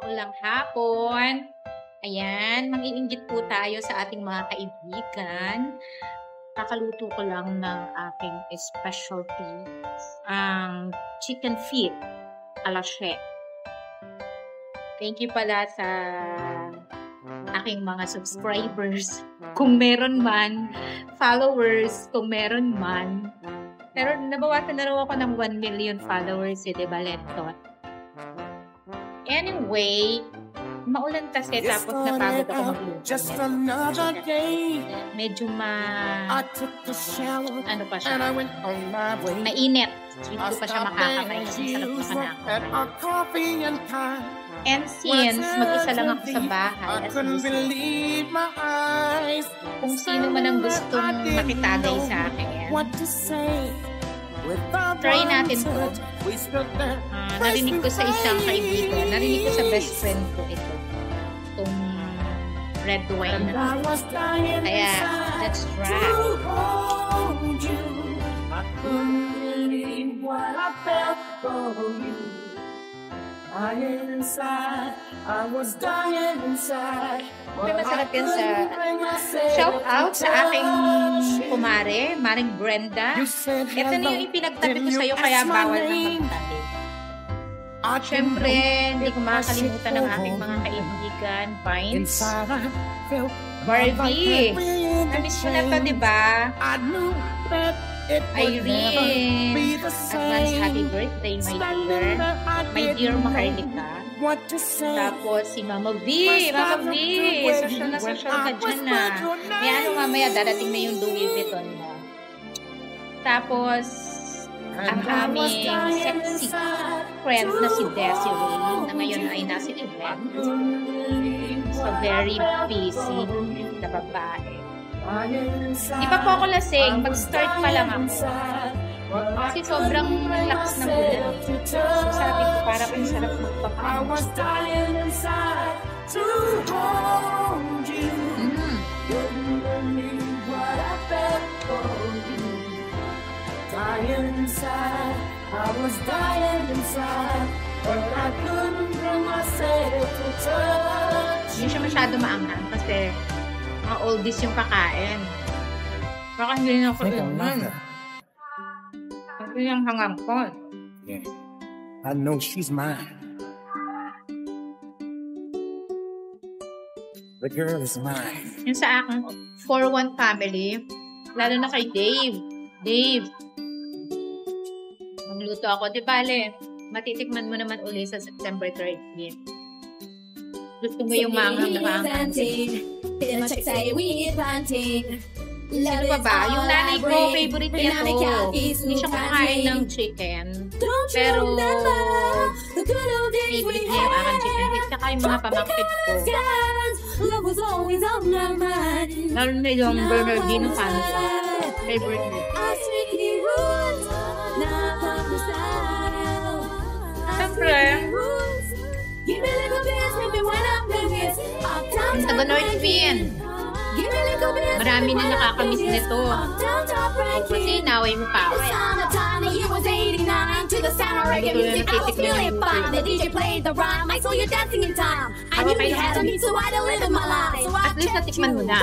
maulang hapon. Ayan, mag-iinggit po tayo sa ating mga kaibigan. Kakaluto ko lang ng aking specialty, ang chicken feet a la chef. Thank you pala sa aking mga subscribers, kung meron man, followers, kung meron man. Pero nabawasan na raw ako ng 1 million followers, diba, Lentot? Anyway, maulan kasi tapos napagod ako magluto. Medyo ano pa siya? Mainit. Hindi ko pa siya makakakain. Sarap na kanakain. And since mag-isa lang ako sa bahay, kung sino man ang gustong makitagay sa akin, try natin po. Narinig ko sa isang kaibigan, narinig ko sa best friend ko ito. Itong red wine. Kaya, let's try. May masarap yan sa shout out sa aking kumare, Maring Brenda. Ito na yung ipinagtabi ko sa'yo, kaya bawal na magtabi. Siyempre, hindi ko makakalimutan ng aking mga kaibigan, Vines, Barbie. Namiss ko na to, diba? Irene, advance happy birthday, my dear Maharlika. Tapos si Mama V, social na social ka dyan na. May ano mamaya, darating na yung Louis Vuitton mo. Tapos, ang aming sexy friend na si Desiree, na ngayon ay nasa event. So, very busy na babae. Di pa po ako lasing, mag-start pa lang ako. Kasi sobrang lakas ng ulan. So sabi ko, para kung sarap magpapanos. Hindi siya masyado maanghang kasi mga oldies yung kakain. Baka hindi na ako ilan. Kasi yung hangang ko. Yeah. I know she's mine. The girl is mine. Yung sa akin, 4-1 family, lalo na kay Dave. Dave, magluto ako. Di bale, matitikman mo naman uli sa September 13. Gusto mo yung manghang na manghang. Ano pa ba? Yung nanay ko, favorite niya to. Hindi siya kumakain ng chicken. Pero, favorite niya yung aking chicken feet. Saka yung mga pamangkit ko. Lalo na yung Bernardino family. Favorite niya. Siyempre, yung taga North Pin. Marami na nakakamiss nito. Kasi naway mo pa ako. Hindi ko na natitikman yung at least natikman mo na.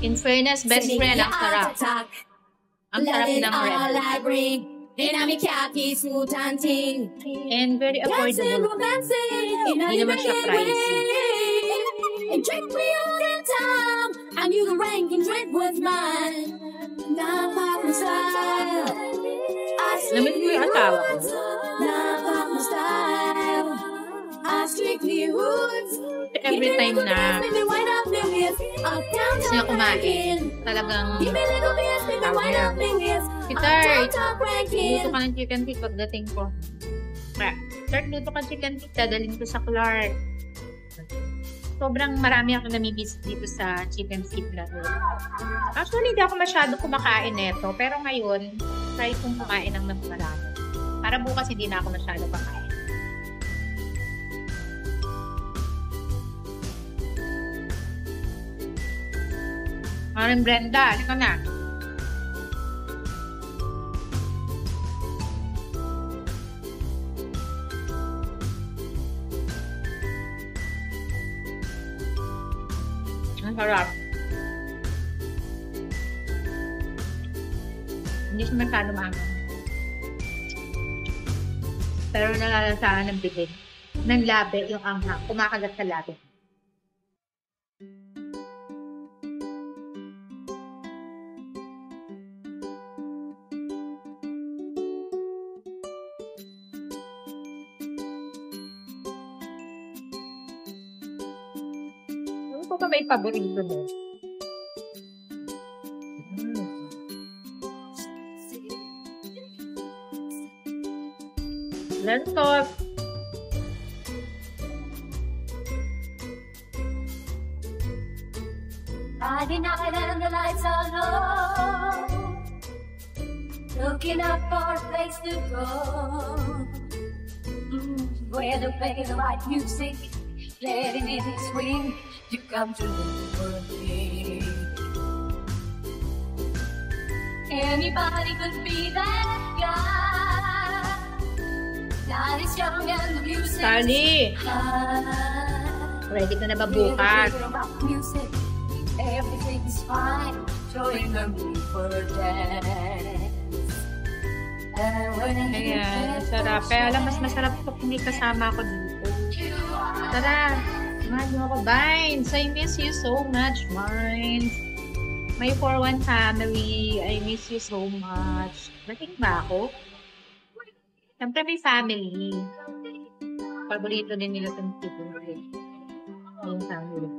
In fairness, best friend, ang sarap. Ang sarap ng red. And very affordable. Hindi naman siya pricey. Lamit mo yung asawa ko. Every time na gusto niya kumain, talagang si Tart, luto ka ng chicken feet pagdating ko. Tart, luto ka ng chicken feet, dadalhin ko sa Clark. Sobrang marami ako namimiss dito sa chicken feet na rin. Actually, hindi ako masyado kumakain neto, pero ngayon, try kong kumain ng mas marami. Para bukas hindi na ako masyado kumakain. Maring Brenda, halika na. Ang sarap. Hindi siya masyado maangang. Pero nalalasahan ng bibig. Ng labi, yung anghang. Kumakagat sa labi. Ano ko ba may paborito mo? Lentot. Friday night and the lights are low, looking up for a place to go, where to play the right music, letting it swing, you come to look for me. Anybody could be that guy, not as young and the music. Sally, ready ka na ba bukas? Everything's fine, join the mood for a dance. Ayan, sarap. Kaya alam, mas masarap ito kung may kasama ako dito. Tara, samahan mo ako, Vines. I miss you so much, Vines. My 4-1 family, I miss you so much. Dating ba ako? Siyempre may family. Paborito din nila itong tipo. Yung family.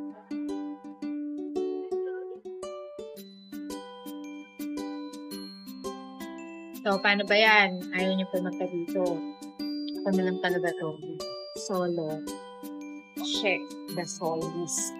So, paano ba yan? Ayaw niyo po magka dito. Ako na lang talaga to. Solo. Check the soloist.